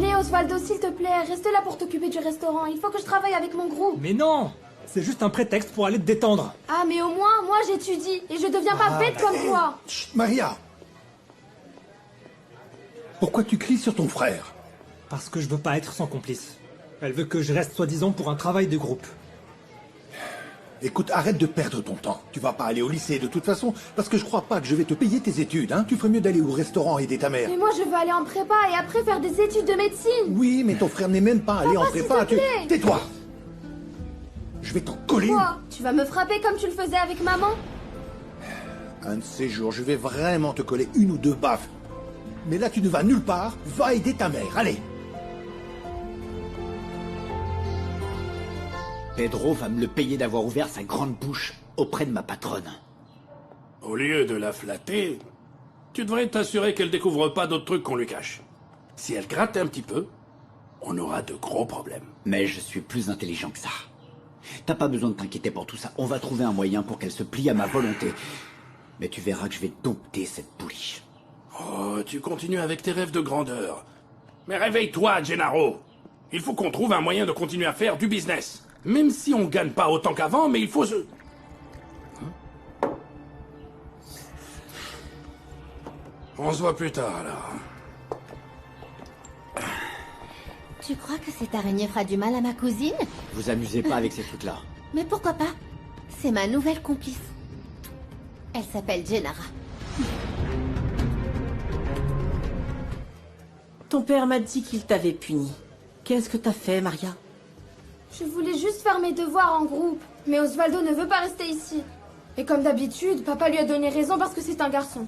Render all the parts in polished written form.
Allez, Osvaldo, s'il te plaît, reste là pour t'occuper du restaurant. Il faut que je travaille avec mon groupe. Mais non! C'est juste un prétexte pour aller te détendre. Ah, mais au moins, moi, j'étudie. Et je deviens pas bête comme toi. Chut, Maria! Pourquoi tu cries sur ton frère? Parce que je veux pas être son complice. Elle veut que je reste soi-disant pour un travail de groupe. Écoute, arrête de perdre ton temps. Tu vas pas aller au lycée de toute façon, parce que je crois pas que je vais te payer tes études, hein. Tu ferais mieux d'aller au restaurant aider ta mère. Mais moi, je veux aller en prépa et après faire des études de médecine. Oui, mais ton frère n'est même pas allé en Papa, s'il prépa. te plaît. Tais-toi! Je vais t'en coller une. Quoi? Tu vas me frapper comme tu le faisais avec maman? Un de ces jours, je vais vraiment te coller une ou deux baffes. Mais là, tu ne vas nulle part. Va aider ta mère, allez! Pedro va me le payer d'avoir ouvert sa grande bouche auprès de ma patronne. Au lieu de la flatter, tu devrais t'assurer qu'elle découvre pas d'autres trucs qu'on lui cache. Si elle gratte un petit peu, on aura de gros problèmes. Mais je suis plus intelligent que ça. T'as pas besoin de t'inquiéter pour tout ça. On va trouver un moyen pour qu'elle se plie à ma volonté. Mais tu verras que je vais dompter cette pouliche. Oh, tu continues avec tes rêves de grandeur. Mais réveille-toi, Gennaro. Il faut qu'on trouve un moyen de continuer à faire du business. Même si on gagne pas autant qu'avant, mais il faut se... On se voit plus tard, alors. Tu crois que cette araignée fera du mal à ma cousine? Vous amusez pas avec ces trucs-là. Mais pourquoi pas? C'est ma nouvelle complice. Elle s'appelle Gennara. Ton père m'a dit qu'il t'avait puni. Qu'est-ce que t'as fait, Maria? Je voulais juste faire mes devoirs en groupe. Mais Osvaldo ne veut pas rester ici. Et comme d'habitude, papa lui a donné raison parce que c'est un garçon.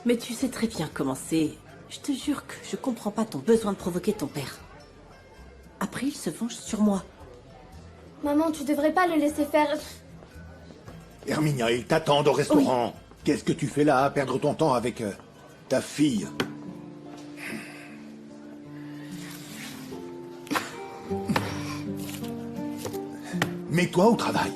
Mais tu sais très bien comment c'est. Je te jure que je comprends pas ton besoin de provoquer ton père. Après, il se venge sur moi. Maman, tu devrais pas le laisser faire... Herminia, ils t'attendent au restaurant. Qu'est-ce que tu fais là à perdre ton temps avec ta fille? Mets-toi au travail.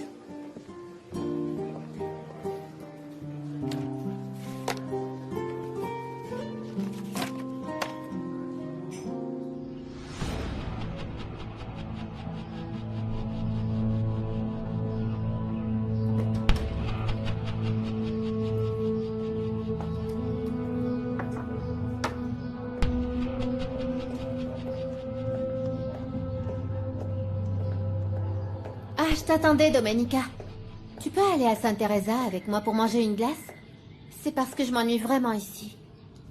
Ah, je t'attendais, Domenica. Tu peux aller à Sainte Teresa avec moi pour manger une glace? C'est parce que je m'ennuie vraiment ici.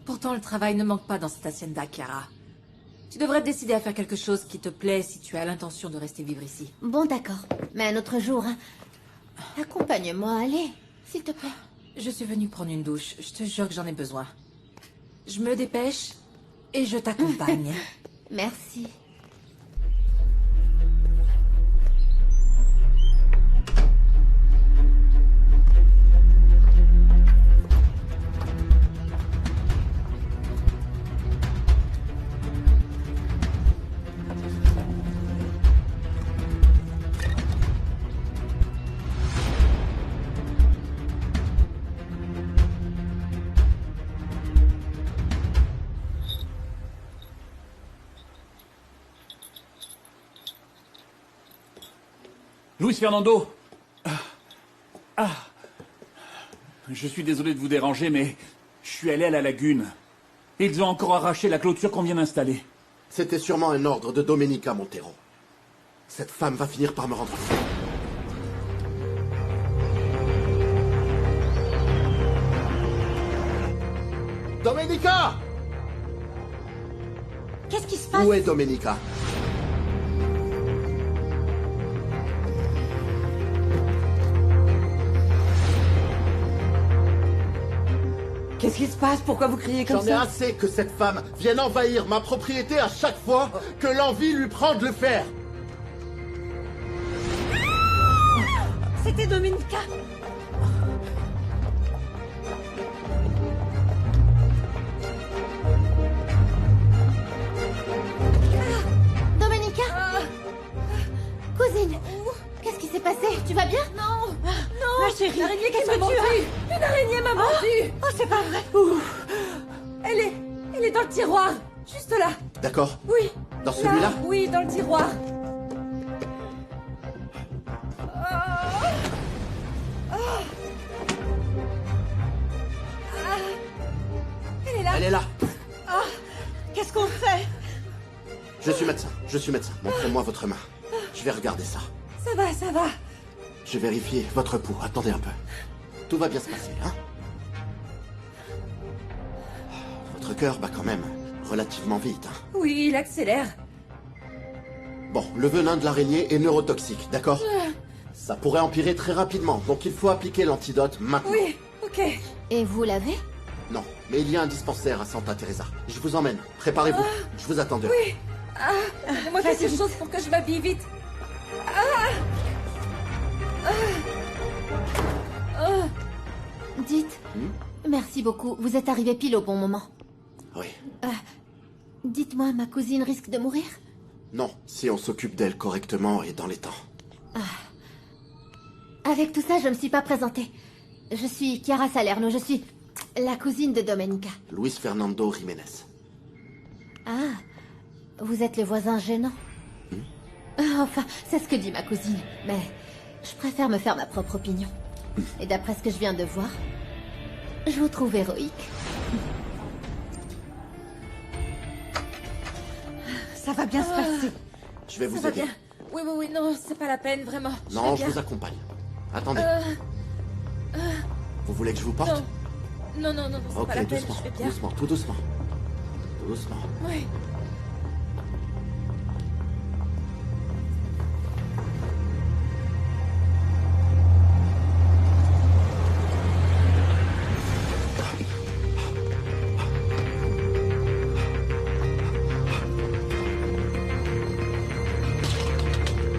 Pourtant, le travail ne manque pas dans cette hacienda, Chiara. Tu devrais te décider à faire quelque chose qui te plaît si tu as l'intention de rester vivre ici. Bon, d'accord. Mais un autre jour, hein. Accompagne-moi, allez, s'il te plaît. Je suis venue prendre une douche. Je te jure que j'en ai besoin. Je me dépêche et je t'accompagne. Merci. Luis Fernando. Je suis désolé de vous déranger, mais je suis allé à la lagune. Et ils ont encore arraché la clôture qu'on vient d'installer. C'était sûrement un ordre de Domenica Montero. Cette femme va finir par me rendre fou. Domenica! Qu'est-ce qui se passe? Où est Domenica? Qu'est-ce qui se passe? Pourquoi vous criez comme J'en ai ça? assez que cette femme vienne envahir ma propriété à chaque fois que l'envie lui prend de le faire. C'était Domenica. Domenica? Cousine, qu'est-ce qui s'est passé? Tu vas bien? Non, ma chérie, L'araignée qui qu'est-ce m'a que tu mordu! as? Une araignée m'a mordu! Oh, c'est pas vrai. Elle est dans le tiroir! Juste là. D'accord. Oui. Dans celui-là Là, oui, dans le tiroir. Elle est là. Elle est là. Qu'est-ce qu'on fait? Je suis médecin. Montrez-moi votre main. Je vais regarder ça. Ça va, ça va. Je vais vérifier votre pouls. Attendez un peu. Tout va bien se passer, hein? Votre cœur bat quand même relativement vite, hein? Oui, il accélère. Bon, le venin de l'araignée est neurotoxique, d'accord? Ça pourrait empirer très rapidement, donc il faut appliquer l'antidote maintenant. Oui, ok. Et vous l'avez? Non, mais il y a un dispensaire à Santa Teresa. Je vous emmène. Préparez-vous. Je vous attends dehors. Oui. Moi, quelque chose pour que je m'habille vite. Dites. Merci beaucoup. Vous êtes arrivé pile au bon moment. Oui. Dites-moi, ma cousine risque de mourir? Non, si on s'occupe d'elle correctement et dans les temps. Avec tout ça, je me suis pas présentée. Je suis Chiara Salerno. Je suis la cousine de Domenica. Luis Fernando Jiménez. Ah, vous êtes le voisin gênant. Enfin, c'est ce que dit ma cousine. Mais je préfère me faire ma propre opinion. Et d'après ce que je viens de voir, je vous trouve héroïque. Ça va bien se passer. Je vais Ça vous va aider. bien. Oui, non, c'est pas la peine, vraiment. Non, vais je bien. vous accompagne. Attendez. Vous voulez que je vous porte? Non, c'est Ok, pas la peine, doucement, je vais bien. doucement, tout doucement. Doucement. Oui.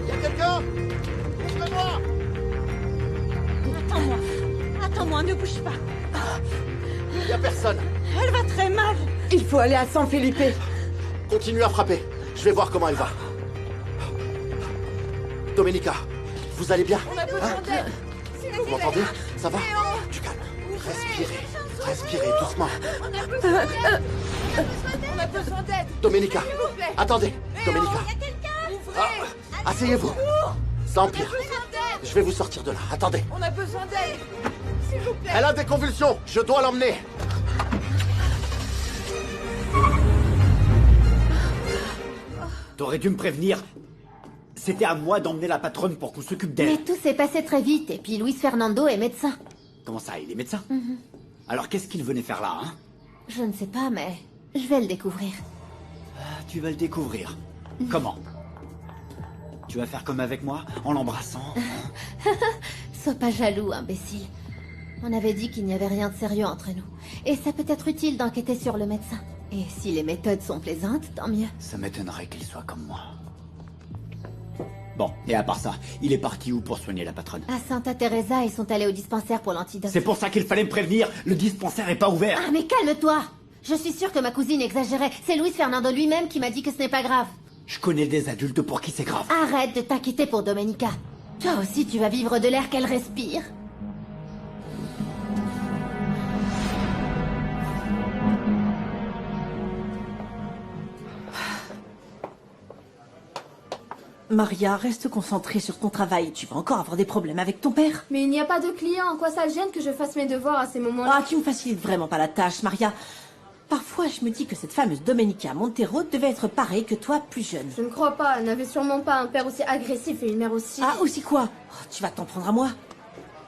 Y a quelqu'un? Ouvrez-moi! Attends-moi, ne bouge pas. Y a personne. Elle va très mal. Il faut aller à San Felipe. Continuez à frapper. Je vais voir comment elle va. Domenica, vous allez bien? On a besoin d'aide. Vous m'entendez? Ça va? Du calme. Respirez doucement. On a besoin d'aide. Domenica, S'il vous plaît. attendez. Domenica, asseyez-vous. Ça empire. Je vais vous sortir de là. Attendez. On a besoin d'aide. S'il vous plaît. Elle a des convulsions. Je dois l'emmener. T'aurais dû me prévenir. C'était à moi d'emmener la patronne pour qu'on s'occupe Mais d'elle. tout s'est passé très vite. Et puis Luis Fernando est médecin. Comment ça, il est médecin? Alors qu'est-ce qu'il venait faire là, hein? Je ne sais pas, mais je vais le découvrir. Tu vas le découvrir. Comment? Tu vas faire comme avec moi, en l'embrassant? Sois pas jaloux, imbécile. On avait dit qu'il n'y avait rien de sérieux entre nous. Et ça peut être utile d'enquêter sur le médecin. Et si les méthodes sont plaisantes, tant mieux. Ça m'étonnerait qu'il soit comme moi. Bon, et à part ça, il est parti où pour soigner la patronne? À Santa Teresa, ils sont allés au dispensaire pour l'antidote. C'est pour ça qu'il fallait me prévenir. Le dispensaire est pas ouvert. Ah, mais calme-toi! Je suis sûre que ma cousine exagérait. C'est Luis Fernando lui-même qui m'a dit que ce n'est pas grave. Je connais des adultes pour qui c'est grave. Arrête de t'inquiéter pour Domenica. Toi aussi, tu vas vivre de l'air qu'elle respire. Maria, reste concentrée sur ton travail. Tu vas encore avoir des problèmes avec ton père. Mais il n'y a pas de clients. En quoi ça gêne que je fasse mes devoirs à ces moments-là? Ah, tu me facilites vraiment pas la tâche, Maria. Parfois, je me dis que cette fameuse Domenica Montero devait être pareille que toi, plus jeune. Je ne crois pas. Elle n'avait sûrement pas un père aussi agressif et une mère aussi... Ah, aussi quoi? Oh, tu vas t'en prendre à moi.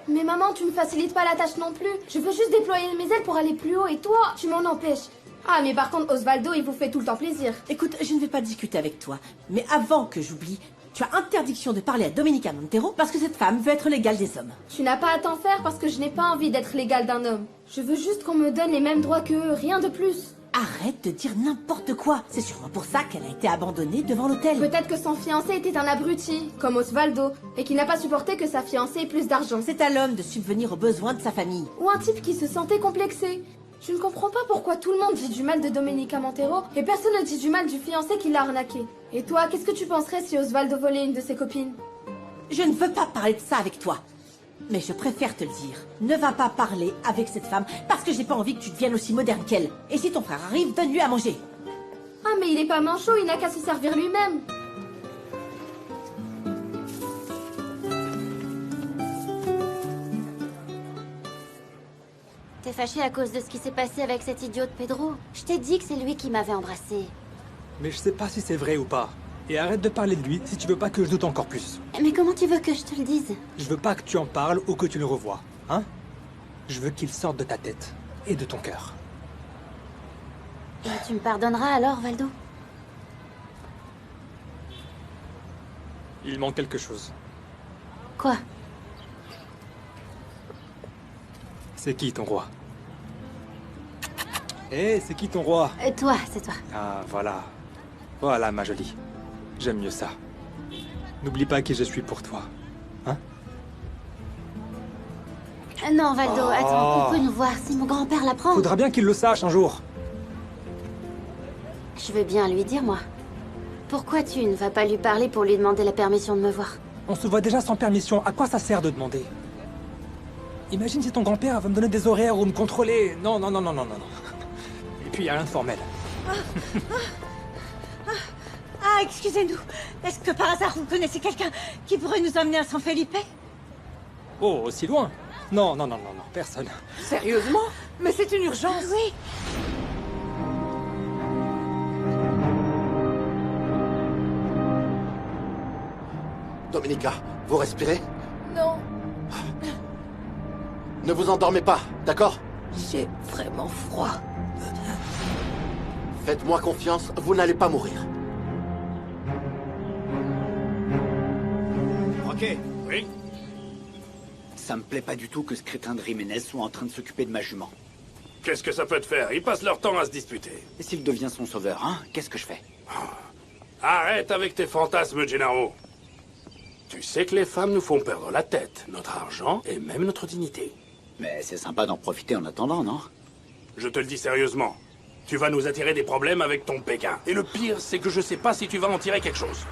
Mais maman, tu ne facilites pas la tâche non plus. Je veux juste déployer mes ailes pour aller plus haut et toi, tu m'en empêches. Ah, mais par contre, Osvaldo, il vous fait tout le temps plaisir. Écoute, je ne vais pas discuter avec toi. Mais avant que j'oublie, tu as interdiction de parler à Domenica Montero parce que cette femme veut être l'égale des hommes. Tu n'as pas à t'en faire parce que je n'ai pas envie d'être l'égale d'un homme. Je veux juste qu'on me donne les mêmes droits qu'eux, rien de plus. Arrête de dire n'importe quoi. C'est sûrement pour ça qu'elle a été abandonnée devant l'hôtel. Peut-être que son fiancé était un abruti, comme Osvaldo, et qu'il n'a pas supporté que sa fiancée ait plus d'argent. C'est à l'homme de subvenir aux besoins de sa famille. Ou un type qui se sentait complexé. Je ne comprends pas pourquoi tout le monde dit du mal de Domenica Montero et personne ne dit du mal du fiancé qui l'a arnaqué. Et toi, qu'est-ce que tu penserais si Osvaldo volait une de ses copines? Je ne veux pas parler de ça avec toi. Mais je préfère te le dire. Ne va pas parler avec cette femme parce que j'ai pas envie que tu deviennes aussi moderne qu'elle. Et si ton frère arrive, donne-lui à manger. mais il est pas manchot, il n'a qu'à se servir lui-même. T'es fâché à cause de ce qui s'est passé avec cet idiot de Pedro? Je t'ai dit que c'est lui qui m'avait embrassé. Mais je sais pas si c'est vrai ou pas. Et arrête de parler de lui si tu veux pas que je doute encore plus. Mais comment tu veux que je te le dise? Je veux pas que tu en parles ou que tu le revoies, hein? Je veux qu'il sorte de ta tête et de ton cœur. Et tu me pardonneras alors, Valdo? Il manque quelque chose. Quoi? C'est qui ton roi? Eh, c'est qui ton roi? Toi, c'est toi. Ah, voilà. Voilà, ma jolie. J'aime mieux ça. N'oublie pas qui je suis pour toi. Hein? Non, Valdo, Oh. attends, on peut nous voir si mon grand-père l'apprend. Faudra bien qu'il le sache un jour. Je veux bien lui dire, moi. Pourquoi tu ne vas pas lui parler pour lui demander la permission de me voir? On se voit déjà sans permission. À quoi ça sert de demander? Imagine si ton grand-père va me donner des horaires ou me contrôler. Non, non, non, non, non, non. Et puis, il n'y a rien de formel. Ah, excusez-nous. Est-ce que par hasard vous connaissez quelqu'un qui pourrait nous emmener à San Felipe? Oh, aussi loin? Non, non, non, non, non, personne. Sérieusement? Mais c'est une urgence. Oui. Domenica, vous respirez? Non, Ne vous endormez pas, d'accord? j'ai vraiment froid. Faites-moi confiance, vous n'allez pas mourir. Ok. Oui? Ça me plaît pas du tout que ce crétin de Jiménez soit en train de s'occuper de ma jument. Qu'est-ce que ça peut te faire? Ils passent leur temps à se disputer. Et s'il devient son sauveur, hein? Qu'est-ce que je fais? Arrête avec tes fantasmes, Gennaro. Tu sais que les femmes nous font perdre la tête, notre argent et même notre dignité. Mais c'est sympa d'en profiter en attendant, non? Je te le dis sérieusement. Tu vas nous attirer des problèmes avec ton Pékin. Et le pire, c'est que je sais pas si tu vas en tirer quelque chose.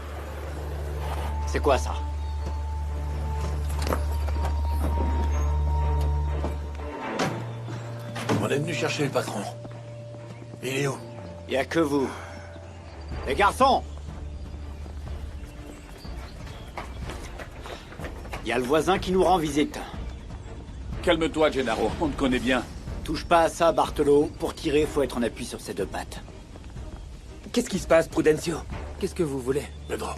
C'est quoi ça? On est venu chercher le patron. Il est où? Y a que vous. Les garçons! Y a le voisin qui nous rend visite. Calme-toi, Gennaro, on te connaît bien. Touche pas à ça, Bartolo. Pour tirer, faut être en appui sur ses deux pattes. Qu'est-ce qui se passe, Prudencio? Qu'est-ce que vous voulez? Pedro,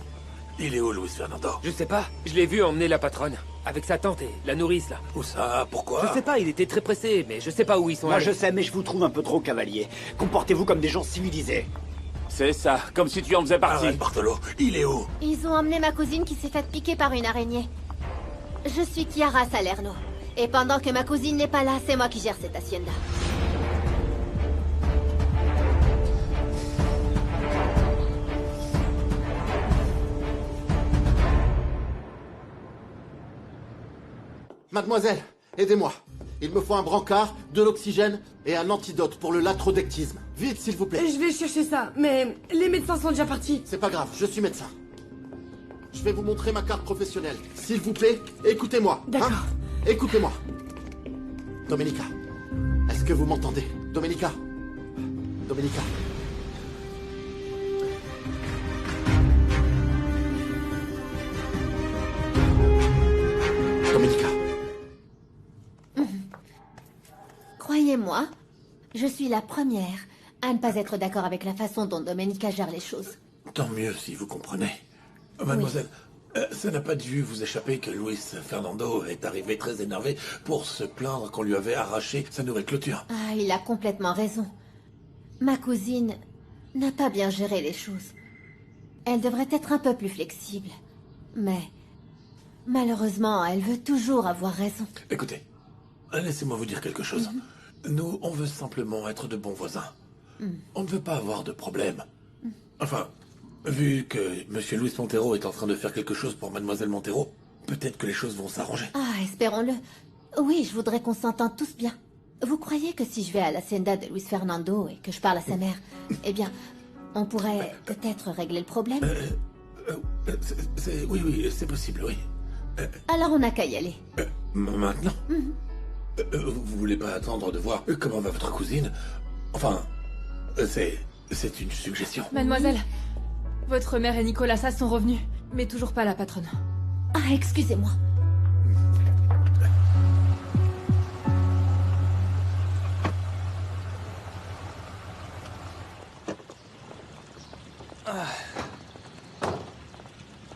il est où, Luis Fernando? Je sais pas. Je l'ai vu emmener la patronne. Avec sa tante et la nourrice, là. Où ça? Pourquoi? Je sais pas, il était très pressé, mais je sais pas où ils sont Moi, allés. je sais, mais je vous trouve un peu trop cavalier. Comportez-vous comme des gens civilisés. C'est ça, comme si tu en faisais partie. Arrête, Bartolo, il est où? Ils ont emmené ma cousine qui s'est faite piquer par une araignée. Je suis Chiara Salerno. Et pendant que ma cousine n'est pas là, c'est moi qui gère cette hacienda. Mademoiselle, aidez-moi. Il me faut un brancard, de l'oxygène et un antidote pour le latrodectisme. Vite, s'il vous plaît. Je vais chercher ça, mais les médecins sont déjà partis. C'est pas grave, je suis médecin. Je vais vous montrer ma carte professionnelle. S'il vous plaît, écoutez-moi. D'accord. Écoutez-moi. Domenica, est-ce que vous m'entendez? Domenica. Domenica. Domenica. Croyez-moi, je suis la première à ne pas être d'accord avec la façon dont Domenica gère les choses. Tant mieux si vous comprenez. Mademoiselle, ça n'a pas dû vous échapper que Luis Fernando est arrivé très énervé pour se plaindre qu'on lui avait arraché sa nouvelle clôture. Ah, il a complètement raison. Ma cousine n'a pas bien géré les choses. Elle devrait être un peu plus flexible. Mais malheureusement, elle veut toujours avoir raison. Écoutez, laissez-moi vous dire quelque chose. Nous, on veut simplement être de bons voisins. On ne veut pas avoir de problème. Enfin, vu que Monsieur Luis Montero est en train de faire quelque chose pour Mademoiselle Montero, peut-être que les choses vont s'arranger. Ah, espérons-le. Oui, je voudrais qu'on s'entende tous bien. Vous croyez que si je vais à l'hacienda de Luis Fernando et que je parle à sa mère, eh bien, on pourrait peut-être régler le problème? Oui, c'est possible, oui. Alors on n'a qu'à y aller. Maintenant? Vous voulez pas attendre de voir comment va votre cousine? Enfin, c'est C'est une suggestion. Mademoiselle, votre mère et Nicolasa sont revenus, mais toujours pas la patronne. Ah, excusez-moi.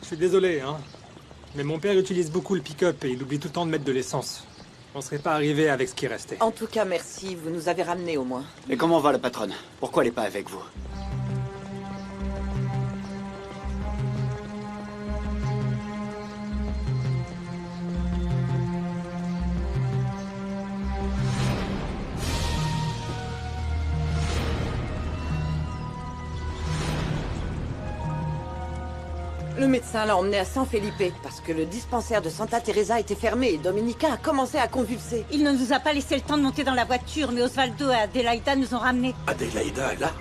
Je suis désolé, hein. Mais mon père utilise beaucoup le pick-up et il oublie tout le temps de mettre de l'essence. On serait pas arrivé avec ce qui restait. En tout cas, merci, vous nous avez ramenés au moins. Et comment va la patronne? Pourquoi elle est pas avec vous? Le médecin l'a emmené à San Felipe parce que le dispensaire de Santa Teresa était fermé et Dominica a commencé à convulser. Il ne nous a pas laissé le temps de monter dans la voiture, mais Osvaldo et Adelaida nous ont ramenés. Adelaida est là?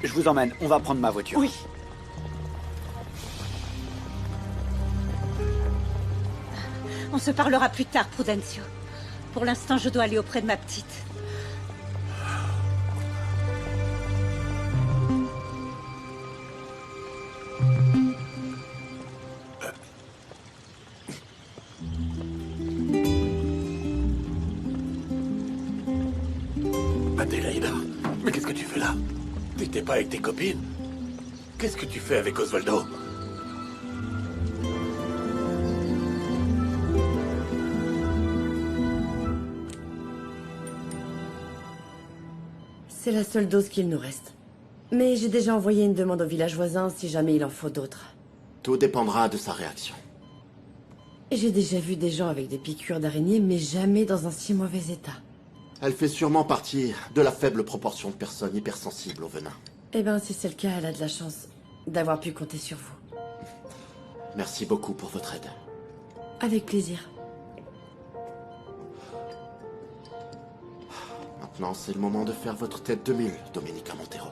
Je vous emmène, on va prendre ma voiture. Oui. On se parlera plus tard, Prudencio. Pour l'instant, je dois aller auprès de ma petite. Adelaida, mais qu'est-ce que tu fais là? T'étais pas avec tes copines? Qu'est-ce que tu fais avec Osvaldo? C'est la seule dose qu'il nous reste. Mais j'ai déjà envoyé une demande au village voisin si jamais il en faut d'autres. Tout dépendra de sa réaction. J'ai déjà vu des gens avec des piqûres d'araignées, mais jamais dans un si mauvais état. Elle fait sûrement partie de la faible proportion de personnes hypersensibles au venin. Eh ben, si c'est le cas, elle a de la chance d'avoir pu compter sur vous. Merci beaucoup pour votre aide. Avec plaisir. Maintenant, c'est le moment de faire votre tête de mule, Domenica Montero.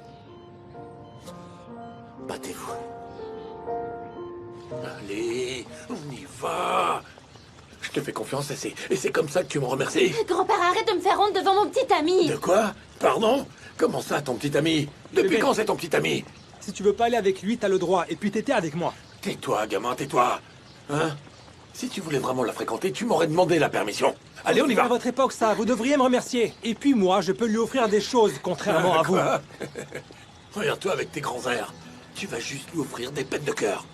Battez-vous. Allez, on y va. Je te fais confiance et c'est comme ça que tu me remercies. Grand-père, arrête de me faire honte devant mon petit ami. De quoi? Pardon? Comment ça, ton petit ami? Depuis Bébé. quand c'est ton petit ami? Si tu veux pas aller avec lui, t'as le droit. Et puis t'étais avec moi. Tais-toi, gamin, tais-toi. Hein? Si tu voulais vraiment la fréquenter, tu m'aurais demandé la permission. Allez, on y C'est à va. votre époque, ça. Vous devriez me remercier. Et puis moi, je peux lui offrir des choses, contrairement à vous. Quoi? Regarde-toi avec tes grands airs. Tu vas juste lui offrir des peines de cœur.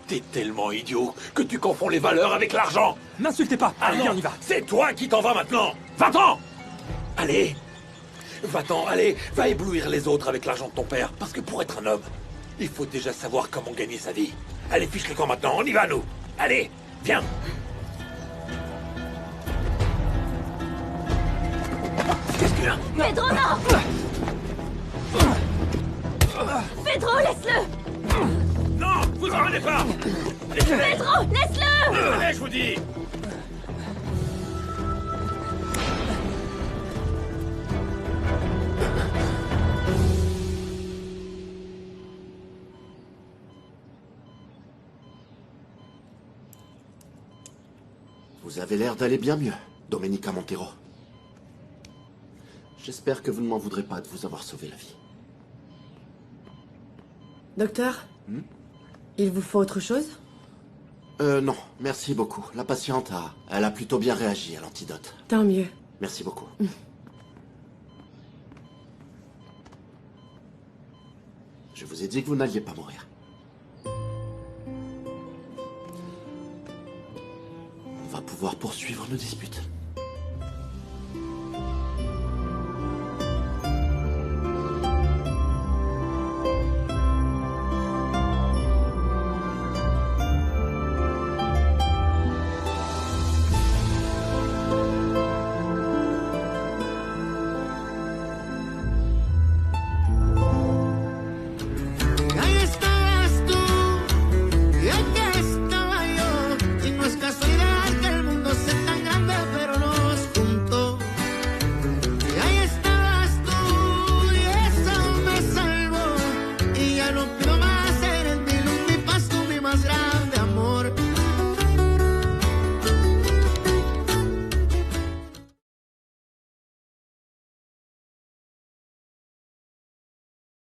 T'es tellement idiot que tu confonds les valeurs avec l'argent. N'insultez pas. Allez, non, on y va. C'est toi qui t'en vas maintenant. Va-t'en. Allez. Va-t'en, allez. Va éblouir les autres avec l'argent de ton père. Parce que pour être un homme, il faut déjà savoir comment gagner sa vie. Allez, fiche le camp maintenant. On y va, nous. Allez, viens. Qu'est-ce qu'il y a? Pedro, non! Pedro, laisse-le! Non, vous en ramenez pas. Pedro, laisse-le! Allez, je vous dis. Vous avez l'air d'aller bien mieux, Domenica Montero. J'espère que vous ne m'en voudrez pas de vous avoir sauvé la vie. Docteur, il vous faut autre chose? Non, merci beaucoup. La patiente elle a plutôt bien réagi à l'antidote. Tant mieux. Merci beaucoup. Je vous ai dit que vous n'alliez pas mourir. On va pouvoir poursuivre nos disputes.